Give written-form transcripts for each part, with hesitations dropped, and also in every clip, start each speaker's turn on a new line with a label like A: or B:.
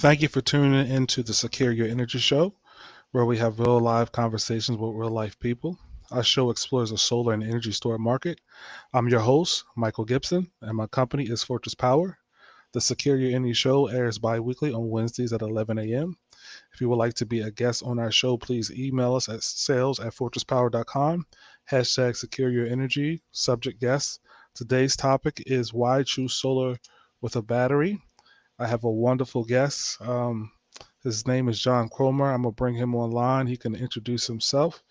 A: Thank you for tuning into the Secure Your Energy Show, where we have real live conversations with real life people. Our show explores the solar and energy storage market. I'm your host, Michael Gibson, and my company is Fortress Power. The Secure Your Energy Show airs bi weekly on Wednesdays at 11 a.m. If you would like to be a guest on our show, please email us at sales@fortresspower.com. Hashtag Secure Your Energy, subject guest. Today's topic is why choose solar with a battery. I have a wonderful guest. His name is John Crummer. I'm going to bring him online. He can introduce himself.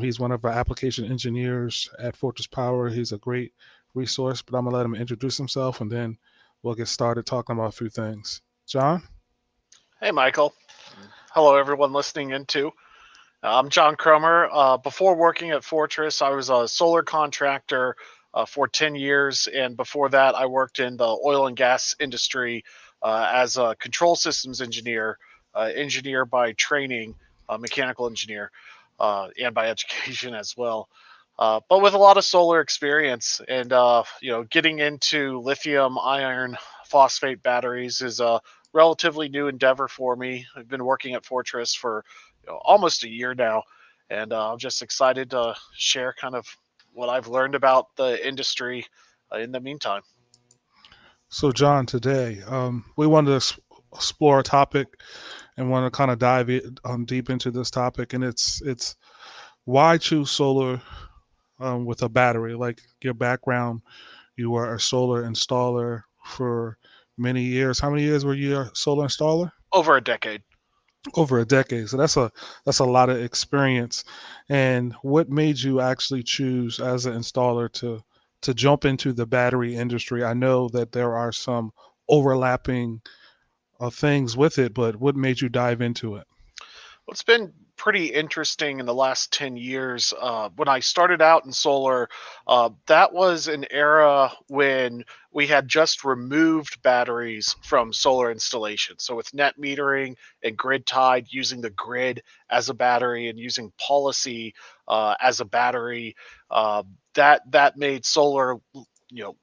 A: He's one of our application engineers at Fortress Power. He's a great resource, but I'm going to let him introduce himself and then we'll get started talking about a few things. John?
B: Hey, Michael. Hello, everyone listening in too. I'm John Crummer. Before working at Fortress, I was a solar contractor for 10 years. And before that, I worked in the oil and gas industry as a control systems engineer, engineer by training, mechanical engineer, and by education as well. But with a lot of solar experience and, getting into lithium iron phosphate batteries is a relatively new endeavor for me. I've been working at Fortress for almost a year now, and I'm just excited to share kind of what I've learned about the industry in the meantime.
A: So, John, today we wanted to explore a topic and want to kind of dive deep into this topic, and it's why choose solar with a battery. Like your background, you were a solar installer for many years. How many years were you a solar installer?
B: Over a decade.
A: Over a decade. So that's a lot of experience. And what made you actually choose as an installer to jump into the battery industry? I know that there are some overlapping things with it, but what made you dive into it?
B: Well, it's been pretty interesting in the last 10 years. When I started out in solar, that was an era when we had just removed batteries from solar installation. So, with net metering and grid tied, using the grid as a battery and using policy as a battery, that made solar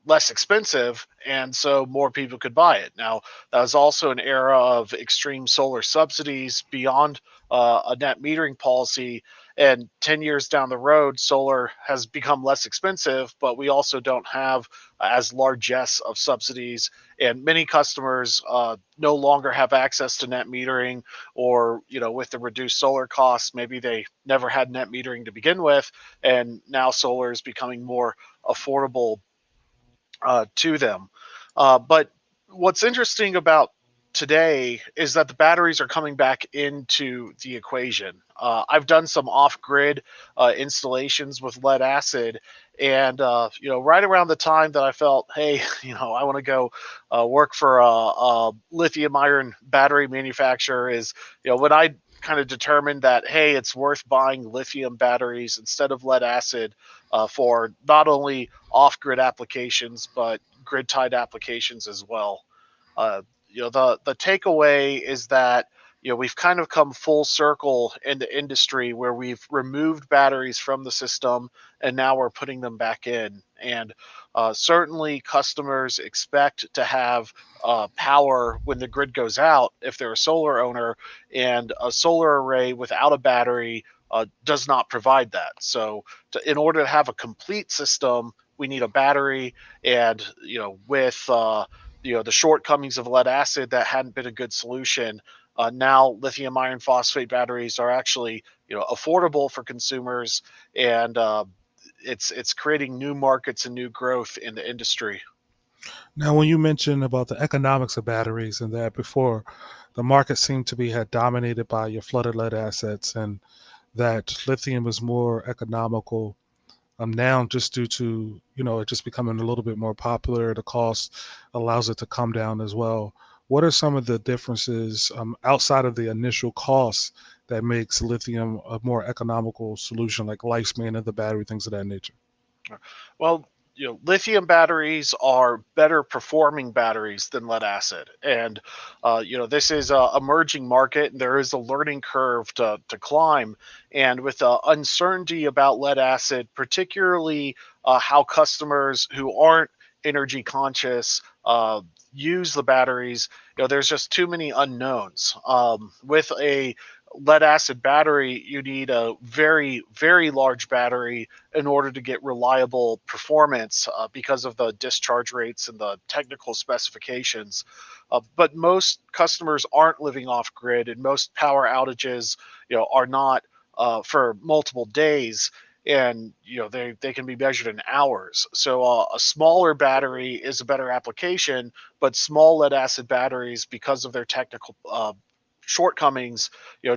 B: less expensive, and so more people could buy it. Now, that was also an era of extreme solar subsidies beyond a net metering policy. And 10 years down the road, solar has become less expensive, but we also don't have as largesse of subsidies. And many customers no longer have access to net metering, or, with the reduced solar costs, maybe they never had net metering to begin with. And now solar is becoming more affordable to them. But what's interesting about today is that the batteries are coming back into the equation. I've done some off-grid installations with lead acid, and right around the time that I felt, hey, I want to go work for a lithium iron battery manufacturer, is when I kind of determined that, hey, it's worth buying lithium batteries instead of lead acid for not only off-grid applications but grid-tied applications as well. Uh, the takeaway is that we've kind of come full circle in the industry where we've removed batteries from the system and now we're putting them back in. And certainly customers expect to have power when the grid goes out if they're a solar owner, and a solar array without a battery does not provide that. So in order to have a complete system, we need a battery, and with the shortcomings of lead acid, that hadn't been a good solution. Now lithium iron phosphate batteries are actually affordable for consumers, and it's creating new markets and new growth in the industry.
A: Now, when you mentioned about the economics of batteries and that before, the market seemed to be had dominated by your flooded lead assets, and that lithium is more economical now just due to it just becoming a little bit more popular. The cost allows it to come down as well. What are some of the differences outside of the initial cost that makes lithium a more economical solution, like lifespan of the battery, things of that nature?
B: Well, lithium batteries are better performing batteries than lead acid, and this is a emerging market, and there is a learning curve to climb. And with the uncertainty about lead acid, particularly how customers who aren't energy conscious use the batteries, there's just too many unknowns. With a lead acid battery, you need a very, very large battery in order to get reliable performance because of the discharge rates and the technical specifications. But most customers aren't living off grid, and most power outages, are not for multiple days, and they can be measured in hours. So a smaller battery is a better application, but small lead acid batteries, because of their technical shortcomings,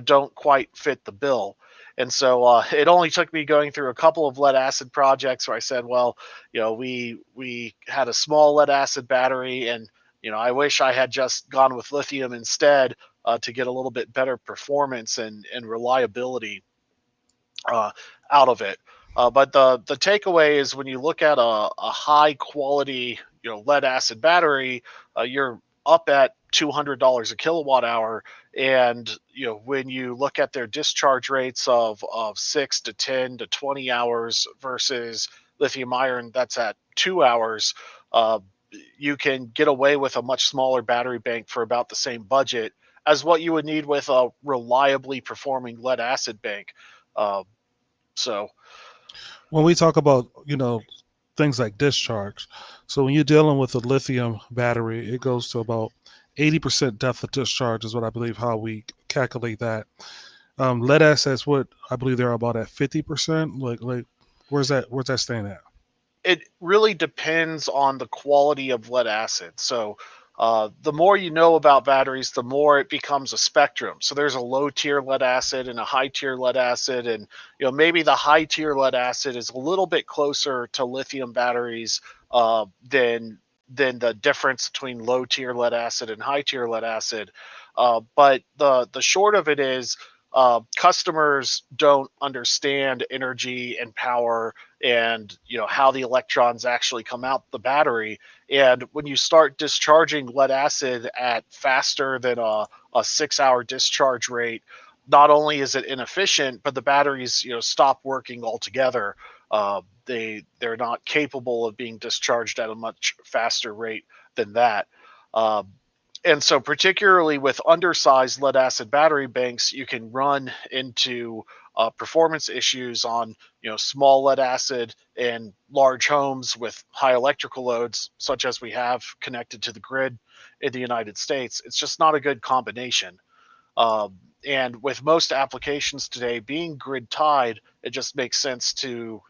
B: don't quite fit the bill. And so it only took me going through a couple of lead acid projects where I said, well, we had a small lead acid battery, and I wish I had just gone with lithium instead to get a little bit better performance and reliability uh, out of it. But the takeaway is, when you look at a high quality lead acid battery, you're up at $200 a kilowatt hour, and when you look at their discharge rates of 6 to 10 to 20 hours versus lithium iron that's at 2 hours, uh, you can get away with a much smaller battery bank for about the same budget as what you would need with a reliably performing lead acid bank. Uh, so
A: When we talk about, things like discharge, so when you're dealing with a lithium battery, it goes to about 80% depth of discharge is what I believe how we calculate that. Lead acids, what I believe they're about at 50%. Like, where's that staying at?
B: it really depends on the quality of lead acid. So the more you know about batteries, the more it becomes a spectrum. So there's a low tier lead acid and a high tier lead acid, and maybe the high tier lead acid is a little bit closer to lithium batteries than the difference between low tier lead acid and high tier lead acid. But the short of it is, customers don't understand energy and power, and how the electrons actually come out the battery. And when you start discharging lead acid at faster than a 6 hour discharge rate, not only is it inefficient, but the batteries stop working altogether. They're not capable of being discharged at a much faster rate than that. uh, and so, particularly with undersized lead acid battery banks, you can run into performance issues on small lead acid and large homes with high electrical loads, such as we have connected to the grid in the United States. It's just not a good combination. And with most applications today being grid tied, it just makes sense to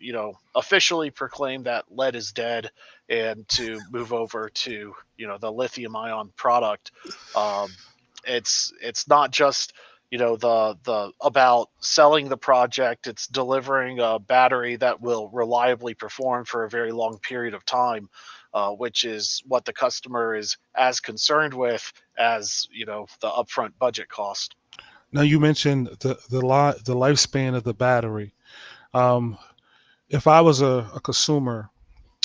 B: officially proclaim that lead is dead and to move over to the lithium ion product. Um, it's not just the about selling the project. It's delivering a battery that will reliably perform for a very long period of time, which is what the customer is as concerned with as the upfront budget cost.
A: Now you mentioned the lifespan of the battery. Um, if I was a consumer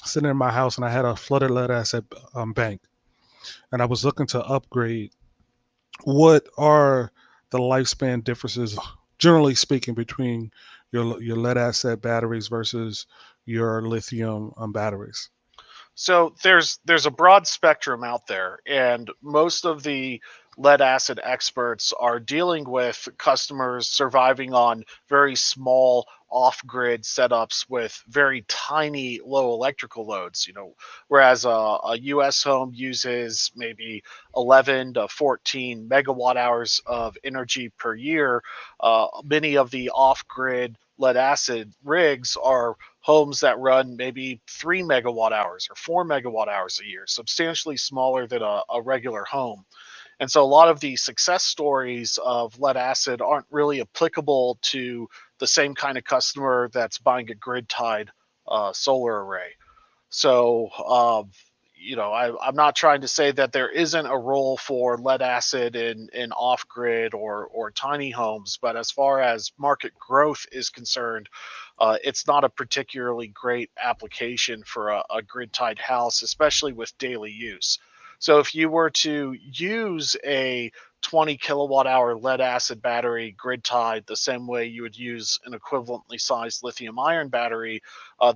A: sitting in my house and I had a flooded lead acid bank and I was looking to upgrade, what are the lifespan differences, generally speaking, between your lead acid batteries versus your lithium batteries?
B: So there's a broad spectrum out there, and most of the lead acid experts are dealing with customers surviving on very small off-grid setups with very tiny low electrical loads. Whereas a U.S. home uses maybe 11 to 14 megawatt hours of energy per year, many of the off-grid lead acid rigs are homes that run maybe 3 megawatt hours or 4 megawatt hours a year, substantially smaller than a regular home. And so a lot of the success stories of lead acid aren't really applicable to the same kind of customer that's buying a grid tied solar array. So, I'm not trying to say that there isn't a role for lead acid in off grid or tiny homes, but as far as market growth is concerned, it's not a particularly great application for a grid tied house, especially with daily use. So, if you were to use a 20 kilowatt hour lead acid battery grid tied the same way you would use an equivalently sized lithium ion battery,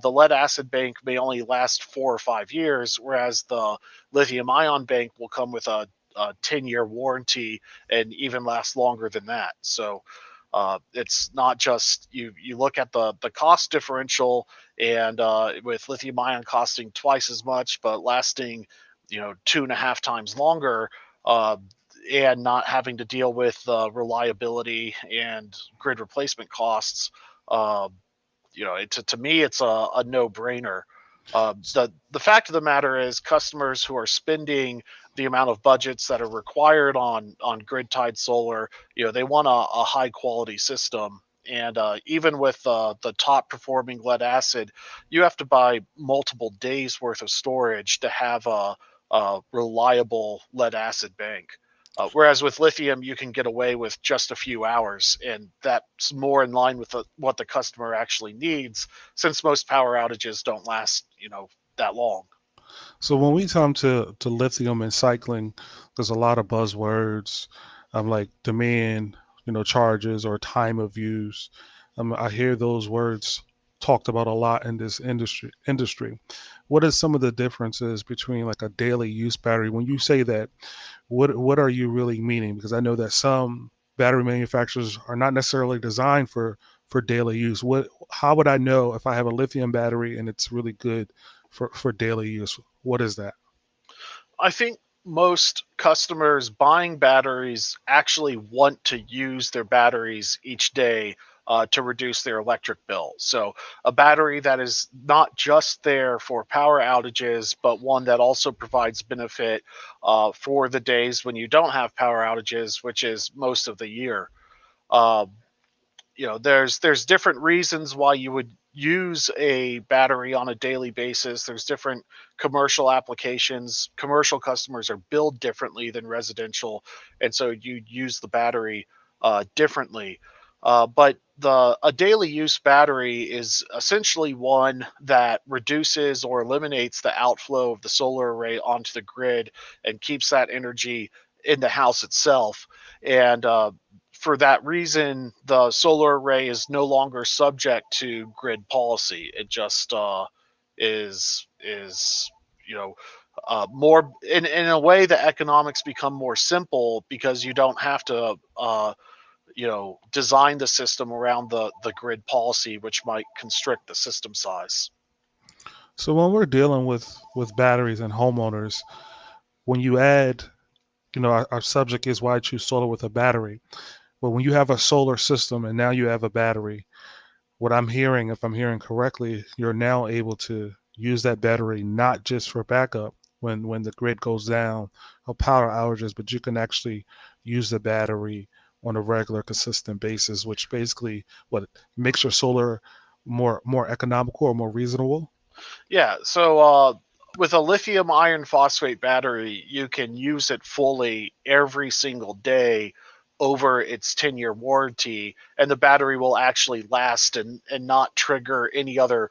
B: the lead acid bank may only last 4 or 5 years, whereas the lithium ion bank will come with 10-year warranty and even last longer than that. So it's not just you look at the cost differential, and with lithium ion costing twice as much but lasting 2.5 times longer, uh, and not having to deal with reliability and grid replacement costs. uh, to me, it's a no brainer. The fact of the matter is, customers who are spending the amount of budgets that are required on grid tied solar, they want a high quality system. And even with the top performing lead acid, you have to buy multiple days worth of storage to have a reliable lead acid bank. Whereas with lithium, you can get away with just a few hours, and that's more in line with what the customer actually needs, since most power outages don't last, that long.
A: So when we come to lithium and cycling, there's a lot of buzzwords, like demand, charges or time of use. I hear those words talked about a lot in this industry. What are some of the differences between like a daily use battery? When you say that, what are you really meaning? Because I know that some battery manufacturers are not necessarily designed for daily use. What How would I know if I have a lithium battery and it's really good for daily use? What is that?
B: I think most customers buying batteries actually want to use their batteries each day to reduce their electric bill. So, a battery that is not just there for power outages, but one that also provides benefit for the days when you don't have power outages, which is most of the year. Uh, there's different reasons why you would use a battery on a daily basis. There's different commercial applications. Commercial customers are billed differently than residential, and so you use the battery differently. But the a daily use battery is essentially one that reduces or eliminates the outflow of the solar array onto the grid and keeps that energy in the house itself. And for that reason, the solar array is no longer subject to grid policy. It just is more in a way. The economics become more simple because you don't have to design the system around the grid policy, which might constrict the system size.
A: So when we're dealing with batteries and homeowners, when you add, our subject is why choose solar with a battery. But when you have a solar system and now you have a battery, what I'm hearing, if I'm hearing correctly, you're now able to use that battery not just for backup when the grid goes down or power outages, but you can actually use the battery on a regular, consistent basis, which basically what makes your solar more economical or more reasonable.
B: Yeah, so with a lithium iron phosphate battery, you can use it fully every single day over its 10-year warranty, and the battery will actually last and not trigger any other,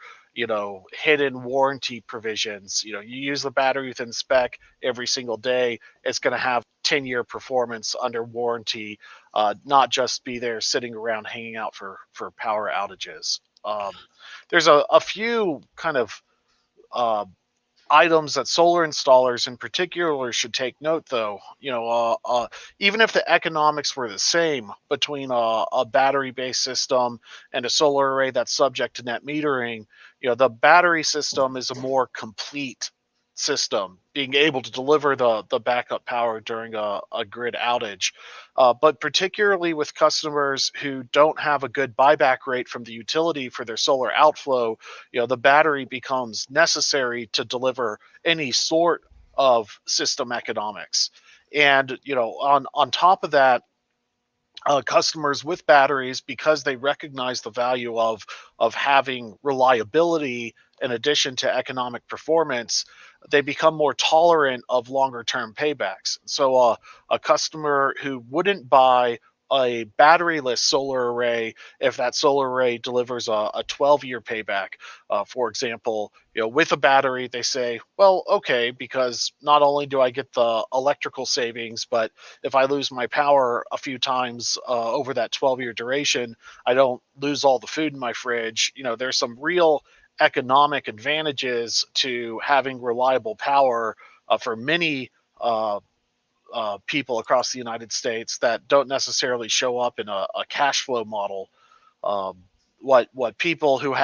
B: hidden warranty provisions. You use the battery within spec every single day, it's going to have 10-year performance under warranty, not just be there sitting around hanging out for power outages. There's a few kind of uh, items that solar installers in particular should take note, though. Even if the economics were the same between a battery based system and a solar array that's subject to net metering, the battery system is a more complete system, being able to deliver the backup power during a grid outage. But particularly with customers who don't have a good buyback rate from the utility for their solar outflow, the battery becomes necessary to deliver any sort of system economics. And on top of that, customers with batteries, because they recognize the value of having reliability in addition to economic performance, they become more tolerant of longer term paybacks. So a customer who wouldn't buy a batteryless solar array if that solar array delivers a 12-year payback, for example, with a battery, they say, well, okay, because not only do I get the electrical savings, but if I lose my power a few times over that 12-year duration, I don't lose all the food in my fridge. There's some real economic advantages to having reliable power for many uh, people across the United States that don't necessarily show up in a cash flow model. Um, what people who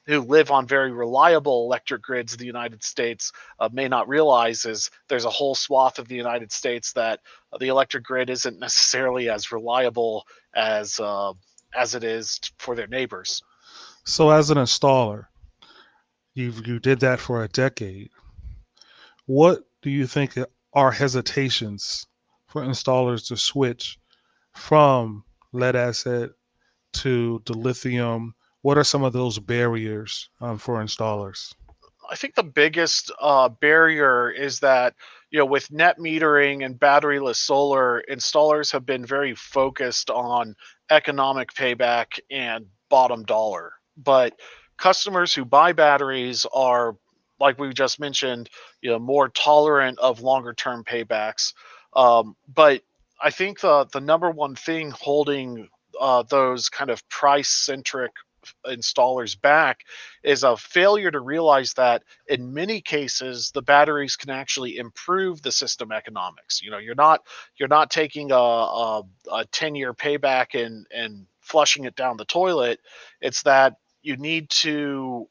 B: live on very reliable electric grids in the United States may not realize is there's a whole swath of the United States that the electric grid isn't necessarily as reliable as it is for their neighbors.
A: So, as an installer, you did that for a decade. What do you think are hesitations for installers to switch from lead acid to the lithium? What are some of those barriers for installers?
B: I think the biggest barrier is that, with net metering and batteryless solar, installers have been very focused on economic payback and bottom dollar. But customers who buy batteries are, like we just mentioned, more tolerant of longer term paybacks. But I think the number one thing holding those kind of price centric installers back is a failure to realize that in many cases the batteries can actually improve the system economics. You're not taking a 10-year payback and flushing it down the toilet. It's that you need to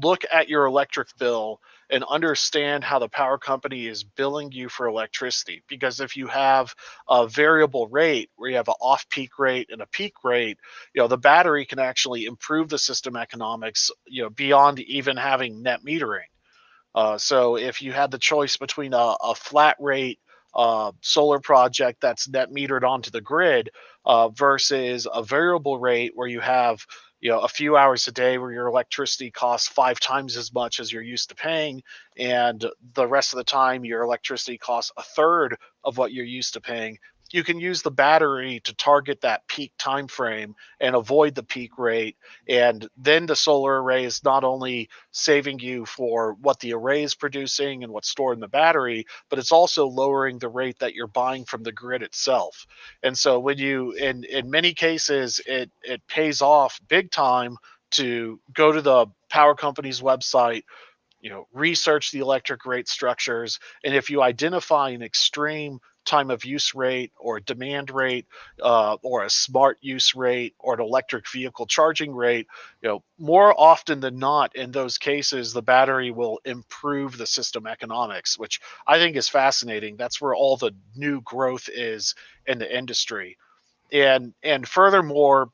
B: look at your electric bill and understand how the power company is billing you for electricity. Because if you have a variable rate where you have an off peak rate and a peak rate, the battery can actually improve the system economics, beyond even having net metering. So if you had the choice between a flat rate solar project that's net metered onto the grid versus a variable rate where you have a few hours a day where your electricity costs 5 times as much as you're used to paying, and the rest of the time your electricity costs a third of what you're used to paying, you can use the battery to target that peak time frame and avoid the peak rate. And then the solar array is not only saving you for what the array is producing and what's stored in the battery, but it's also lowering the rate that you're buying from the grid itself. And so when you in many cases it pays off big time to go to the power company's website, research the electric rate structures, and if you identify an extreme time of use rate or demand rate, or a smart use rate or an electric vehicle charging rate, more often than not in those cases the battery will improve the system economics, which I think is fascinating. That's where all the new growth is in the industry. And furthermore,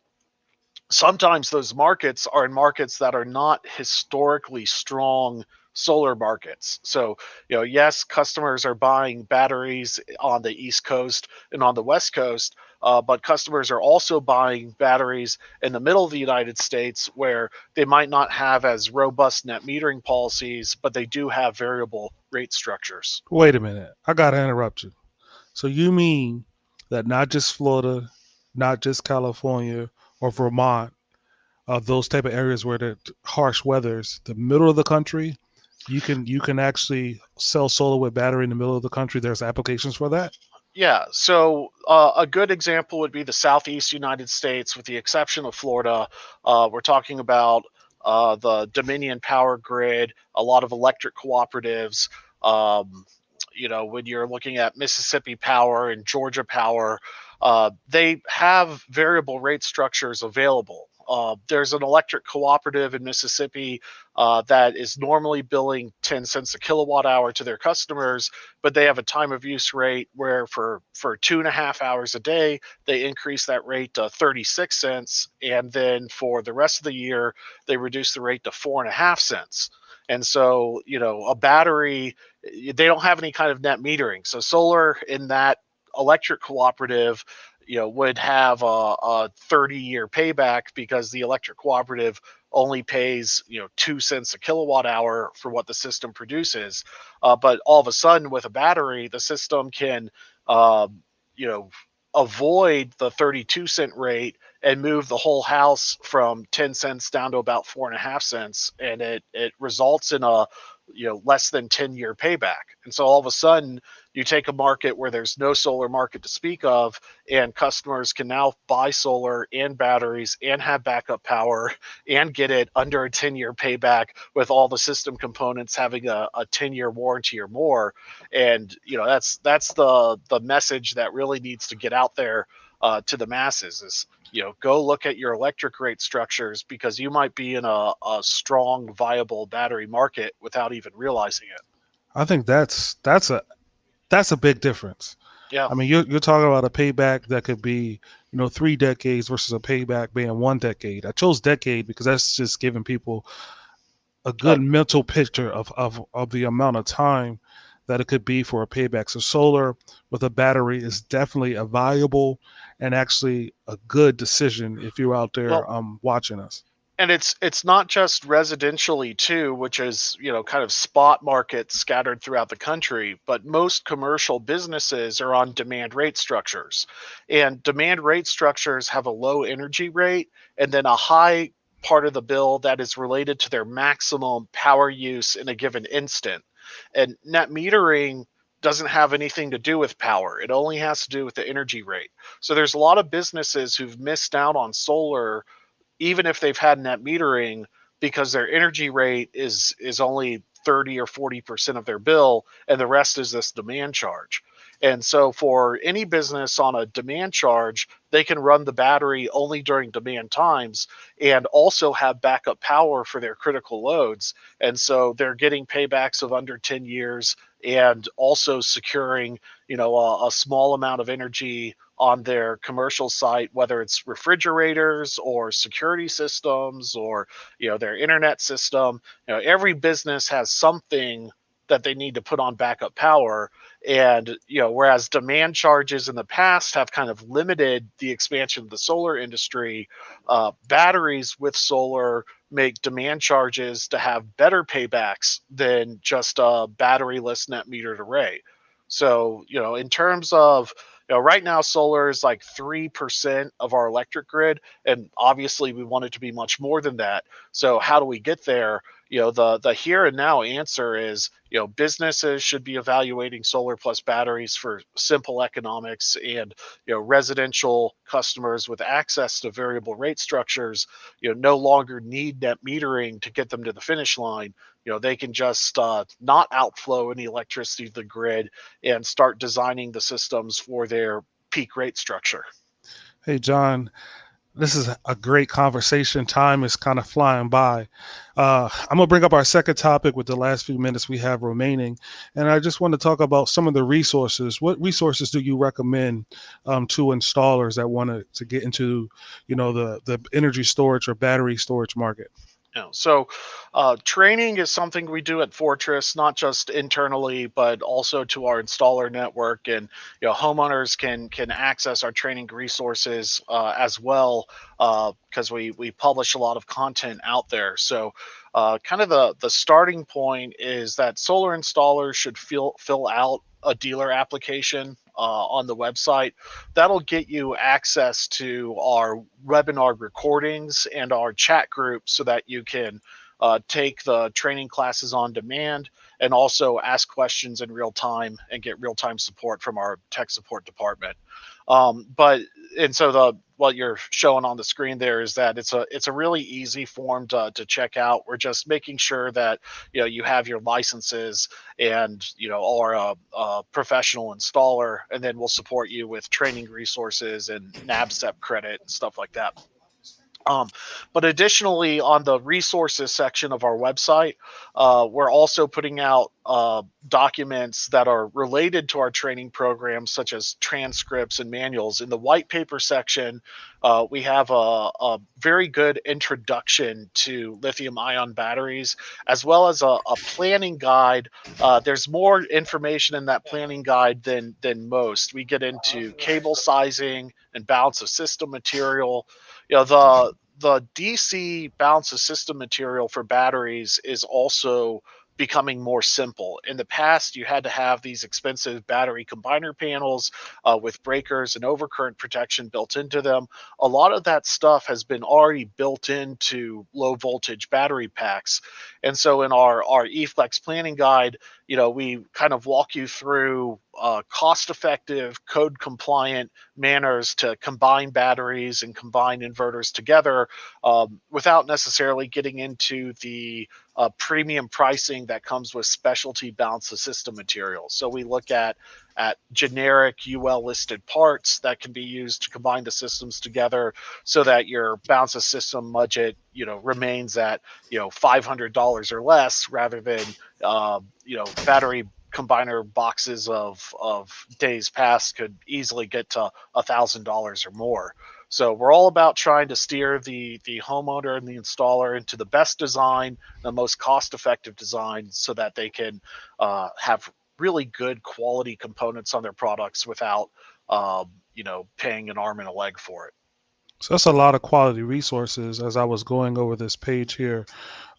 B: sometimes those markets are in markets that are not historically strong solar markets. So, yes, customers are buying batteries on the East Coast and on the West Coast, but customers are also buying batteries in the middle of the United States where they might not have as robust net metering policies, but they do have variable rate structures.
A: Wait a minute. I got to interrupt you. So, you mean that not just Florida, not just California or Vermont, those type of areas where the harsh weathers, the middle of the country, you can actually sell solar with battery in the middle of the country. There's applications for that.
B: Yeah, so a good example would be the Southeast United States, with the exception of Florida. We're talking about the Dominion Power Grid, a lot of electric cooperatives. Um, when you're looking at Mississippi Power and Georgia Power, they have variable rate structures available. There's an electric cooperative in Mississippi that is normally billing 10 cents a kilowatt hour to their customers, but they have a time of use rate where for 2.5 hours a day, they increase that rate to 36 cents. And then for the rest of the year, they reduce the rate to 4.5 cents. And so, a battery, they don't have any kind of net metering. So solar in that electric cooperative, would have a 30-year payback because the electric cooperative only pays 2 cents a kilowatt hour for what the system produces. But all of a sudden, with a battery, the system can you know avoid the 32-cent rate and move the whole house from 10 cents down to about 4.5 cents, and it results in a less than 10-year payback. And so all of a sudden, you take a market where there's no solar market to speak of, and customers can now buy solar and batteries and have backup power and get it under a 10-year payback with all the system components having a 10-year warranty or more. And that's the message that really needs to get out there to the masses is, go look at your electric rate structures, because you might be in a strong, viable battery market without even realizing it.
A: I think that's a big difference.
B: Yeah.
A: I mean, you're talking about a payback that could be, 3 decades versus a payback being 1 decade. I chose decade because that's just giving people a
B: Uh,
A: good mental picture of the amount of time that it could be for a payback. So solar with a battery is definitely a valuable and actually a good decision if you're out
B: well,
A: there watching us.
B: and it's not just residentially too, which is, kind of spot markets scattered throughout the country, but most commercial businesses are on demand rate structures, and demand rate structures have a low energy rate and then a high part of the bill that is related to their maximum power use in a given instant. And net metering doesn't have anything to do with power, it only has to do with the energy rate. So there's a lot of businesses who've missed out on solar even if they've had net metering, because their energy rate is only 30 or 40% of their bill, and the rest is this demand charge. And so for any business on a demand charge, they can run the battery only during demand times and also have backup power for their critical loads. And so they're getting paybacks of under 10 years and also securing, a small amount of energy on their commercial site, whether it's refrigerators or security systems or their internet system. Every business has something that they need to put on backup power. And whereas demand charges in the past have kind of limited the expansion of the solar industry, batteries with solar make demand charges to have better paybacks than just a batteryless net metered array. So, in terms of, right now, solar is like 3% of our electric grid, and obviously we want it to be much more than that. So, how do we get there? The here and now answer is, businesses should be evaluating solar plus batteries for simple economics, and residential customers with access to variable rate structures, no longer need net metering to get them to the finish line. They can just not outflow any electricity to the grid and start designing the systems for their peak rate structure.
A: Hey, John, this is a great conversation. Time is kind of flying by. I'm going to bring up our second topic with the last few minutes we have remaining. And I just want to talk about some of the resources. What resources do you recommend to installers that want to get into, the energy storage or battery storage market?
B: So, training is something we do at Fortress, not just internally, but also to our installer network. And homeowners can access our training resources as well, because we publish a lot of content out there. So, kind of the starting point is that solar installers should fill out a dealer application on the website. That'll get you access to our webinar recordings and our chat group so that you can take the training classes on demand and also ask questions in real time and get real time support from our tech support department. But and so the what you're showing on the screen there is that it's a really easy form to check out. We're just making sure that you have your licenses and are a professional installer, and then we'll support you with training resources and NABCEP credit and stuff like that. Um, but additionally, on the resources section of our website, we're also putting out documents that are related to our training programs, such as transcripts and manuals. In the white paper section, we have a very good introduction to lithium ion batteries, as well as a planning guide. There's more information in that planning guide than most. We get into cable sizing and balance of system material. The DC balance of system material for batteries is also becoming more simple. In the past, you had to have these expensive battery combiner panels with breakers and overcurrent protection built into them. A lot of that stuff has been already built into low voltage battery packs. And so in our eFlex planning guide, we kind of walk you through cost-effective, code-compliant manners to combine batteries and combine inverters together without necessarily getting into the premium pricing that comes with specialty balance of system materials. So we look at generic UL listed parts that can be used to combine the systems together so that your balance of system budget, remains at, $500 or less rather than, battery combiner boxes of days past could easily get to $1,000 or more. So we're all about trying to steer the homeowner and the installer into the best design, the most cost effective design, so that they can have really good quality components on their products without paying an arm and a leg for it.
A: So that's a lot of quality resources. As I was going over this page here,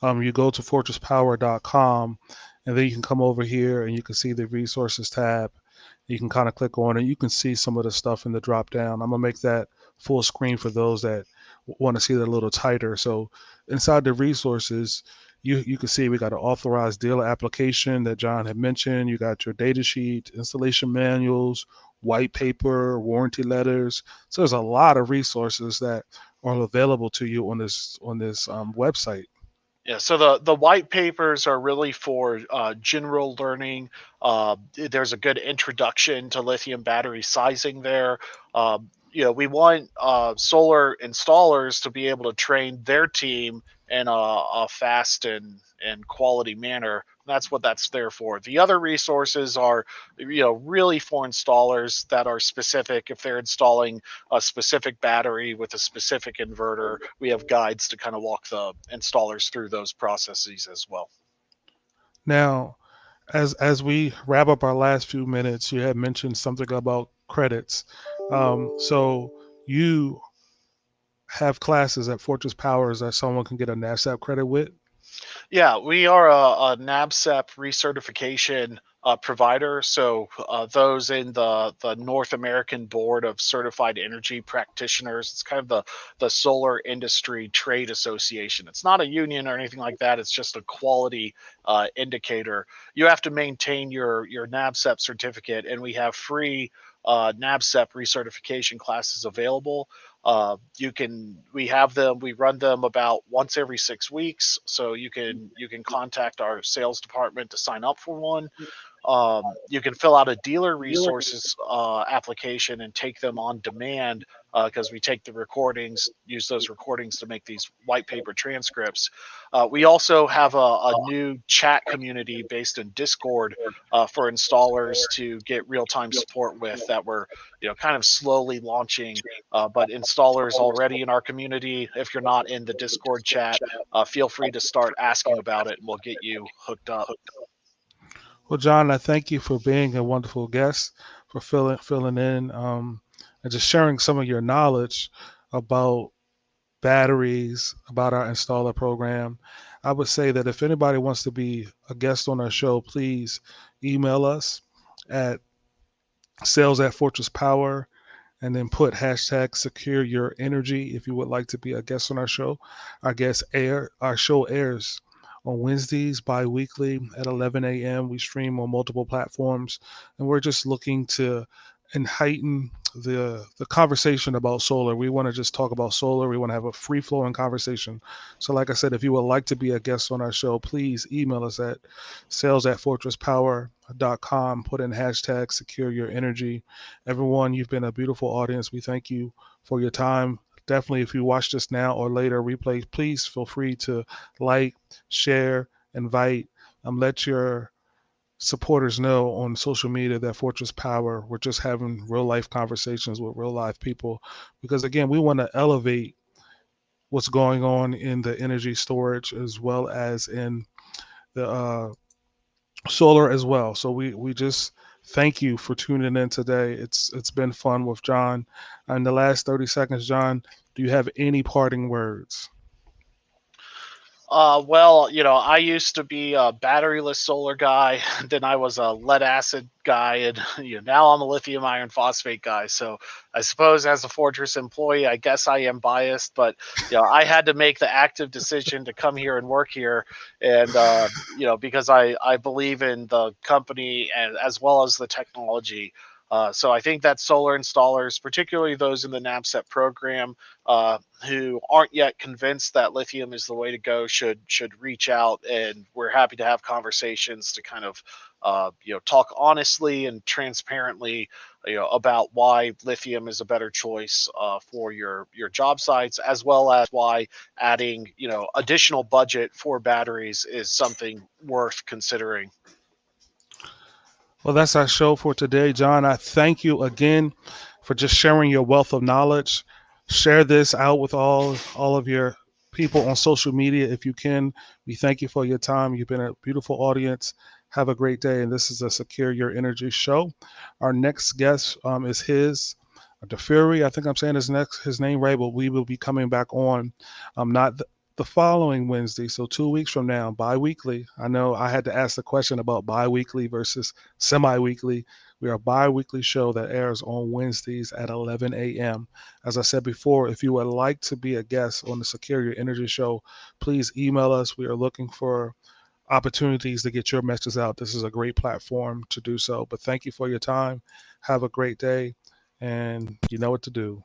A: you go to fortresspower.com, and then you can come over here and you can see the resources tab. You can kind of click on it. You can see some of the stuff in the drop down. I'm gonna make that full screen for those that want to see that a little tighter. So inside the resources, you can see we got an authorized dealer application that John had mentioned. You got your data sheet, installation manuals, white paper, warranty letters. So there's a lot of resources that are available to you on this website.
B: Yeah, so the white papers are really for general learning. There's a good introduction to lithium battery sizing there. We want solar installers to be able to train their team in a fast and quality manner. That's what that's there for. The other resources are, really for installers that are specific. If they're installing a specific battery with a specific inverter, we have guides to kind of walk the installers through those processes as well.
A: Now, as we wrap up our last few minutes, you had mentioned something about credits. So you have classes at Fortress Powers that someone can get a NASAP credit with.
B: Yeah, we are a NABCEP recertification provider. So those in the North American Board of Certified Energy Practitioners, it's kind of the Solar Industry Trade Association. It's not a union or anything like that. It's just a quality indicator. You have to maintain your NABCEP certificate, and we have free NABCEP recertification classes available. We have them, we run them about once every 6 weeks, so you can contact our sales department to sign up for one. You can fill out a dealer resources application and take them on demand, because we take the recordings, use those recordings to make these white paper transcripts. We also have a new chat community based in Discord for installers to get real time support with, that we're kind of slowly launching. But installers already in our community, if you're not in the Discord chat, feel free to start asking about it, and we'll get you hooked up.
A: Well, John, I thank you for being a wonderful guest, for filling in, and just sharing some of your knowledge about batteries, about our installer program. I would say that if anybody wants to be a guest on our show, please email us at sales at Fortress Power, and then put hashtag secure your energy if you would like to be a guest on our show. Our show airs on Wednesdays bi-weekly at 11 a.m. We stream on multiple platforms, and we're just looking to and heighten the conversation about solar. We want to just talk about solar. We want to have a free flowing conversation. So, like I said, if you would like to be a guest on our show, please email us at sales at fortresspower.com. Put in hashtag secure your energy. Everyone, you've been a beautiful audience. We thank you for your time. Definitely, if you watch this now or later replay, please feel free to like, share, invite, let your supporters know on social media that Fortress Power, we're just having real life conversations with real life people. Because again, we want to elevate what's going on in the energy storage as well as in the solar as well. So we just thank you for tuning in today. It's been fun with John. In the last 30 seconds, John, do you have any parting words?
B: Well, I used to be a batteryless solar guy, then I was a lead acid guy, and now I'm a lithium iron phosphate guy. So I suppose as a Fortress employee, I guess I am biased, but I had to make the active decision to come here and work here, and because I believe in the company and as well as the technology. So I think that solar installers, particularly those in the NABCET program, uh, who aren't yet convinced that lithium is the way to go, should reach out, and we're happy to have conversations to kind of talk honestly and transparently about why lithium is a better choice for your job sites, as well as why adding additional budget for batteries is something worth considering.
A: Well, that's our show for today, John. I thank you again for just sharing your wealth of knowledge. Share this out with all of your people on social media if you can. We thank you for your time. You've been a beautiful audience. Have a great day. And this is a Secure Your Energy show. Our next guest is DeFury. I think I'm saying his name right, but we will be coming back on not the following Wednesday, so 2 weeks from now, bi-weekly. I know I had to ask the question about bi-weekly versus semi-weekly. We are a bi-weekly show that airs on Wednesdays at 11 a.m. As I said before, if you would like to be a guest on the Secure Your Energy show, please email us. We are looking for opportunities to get your message out. This is a great platform to do so. But thank you for your time. Have a great day, and you know what to do.